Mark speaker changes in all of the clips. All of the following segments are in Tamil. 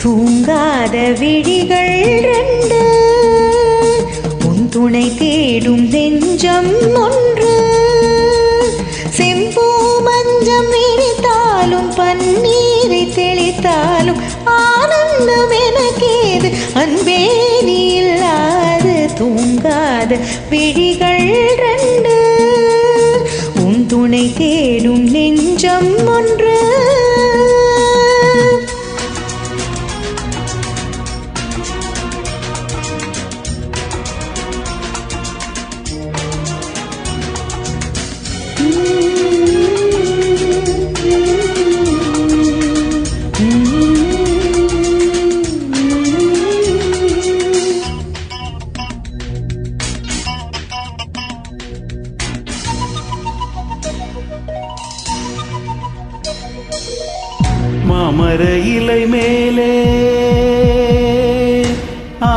Speaker 1: தூங்காத விழிகள் ரெண்டு, உன் துணை தேடும் நெஞ்சம் ஒன்று. செம்பூ மஞ்சம் விரித்தாலும் பன்னீரை தெளித்தாலும் ஆனந்தம் எனக்கேது அன்பே நீ இல்லாது. தூங்காத விழிகள் ரெண்டு, உன் துணை தேடும் நெஞ்சம் ஒன்று.
Speaker 2: மாமர இலை மேலே ஆ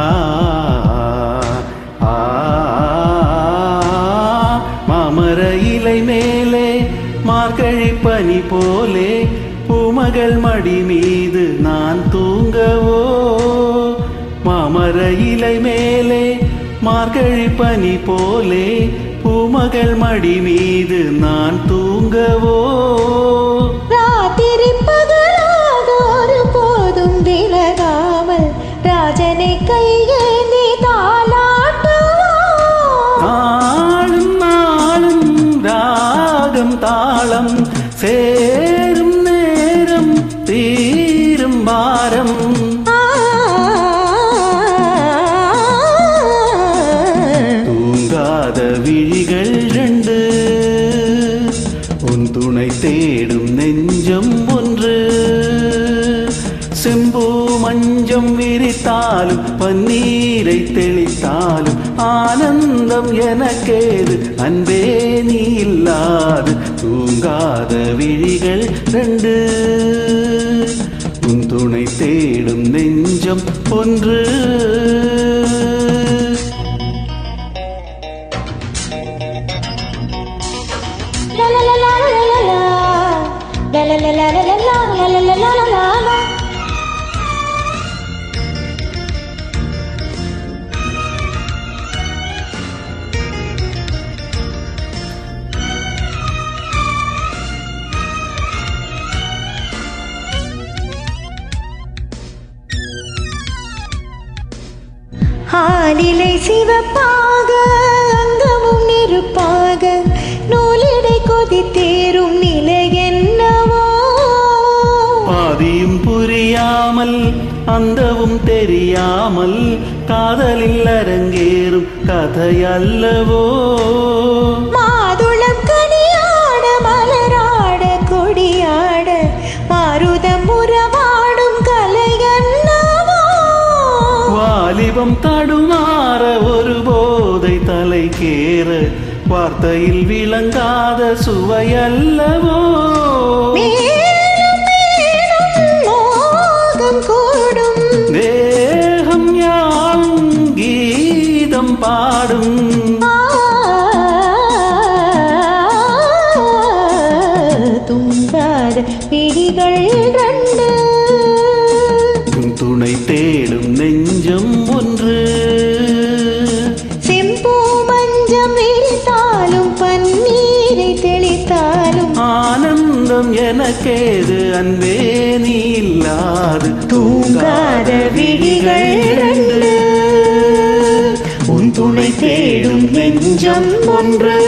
Speaker 2: ஆ ஆ மாமர இலை மேலே மார்கழி பனி போலே பூமகள் மடி மீது நான் தூங்கவோ. மாமர இலை மேலே மார்கழி பனி போலே பூமகள் மடி மீது நான் தூங்கவோ.
Speaker 1: ராத்திரி பகலாக ஒரு போதும் விலகாமல் ராஜனை கையேந்தி தாலாட்டுவா.
Speaker 2: நாளும் நாளும் ராகம் தாளம் சேரும் நேரம் தீரும் பாரம். தூங்காத விழிகள் ரெண்டு, உன் துணை தேடும் நெஞ்சம் ஒன்று. செம்பூ மஞ்சம் விரித்தாலும் பன்னீரை தெளித்தாலும் ஆனந்தம் எனக்கேது அன்பே நீ இல்லாது. தூங்காத விழிகள் ரெண்டு, உன் துணை தேடும் நெஞ்சம் ஒன்று.
Speaker 1: ஆலிலை சிவப்பாக அங்கமும் நெருப்பாக நூலிடை கொதித்தேறும் நிலை என்னவோ.
Speaker 2: பாதியும் புரியாமல் அந்தவும் தெரியாமல் காதலில் அரங்கேறும் கதையல்லவோ.
Speaker 1: மாதுளம் கனியாட மலராட கொடியாட மாருதம் உறவாடும் கலையன்னவோ.
Speaker 2: வாலிபம் தடுமாற ஒரு போதை தலைக்கேற வார்த்தையில் விளங்காத சுவையல்லவோ.
Speaker 1: கூடும்
Speaker 2: தேகம் யாவும் கீதம் பாடும்.
Speaker 1: தூங்காத விழிகள் ரெண்டு,
Speaker 2: உன் துணை தேடும் நெஞ்சம் ஒன்று.
Speaker 1: செம்பூ மஞ்சம் விரித்தாலும் பன்னீரை தெளித்தாலும்
Speaker 2: ஆனந்தம் எனக்கேது அன்பே நீ இல்லாது.
Speaker 1: தூங்காத விழிகள் ரெண்டு, உன் துணை தேடும் நெஞ்சம் ஒன்று.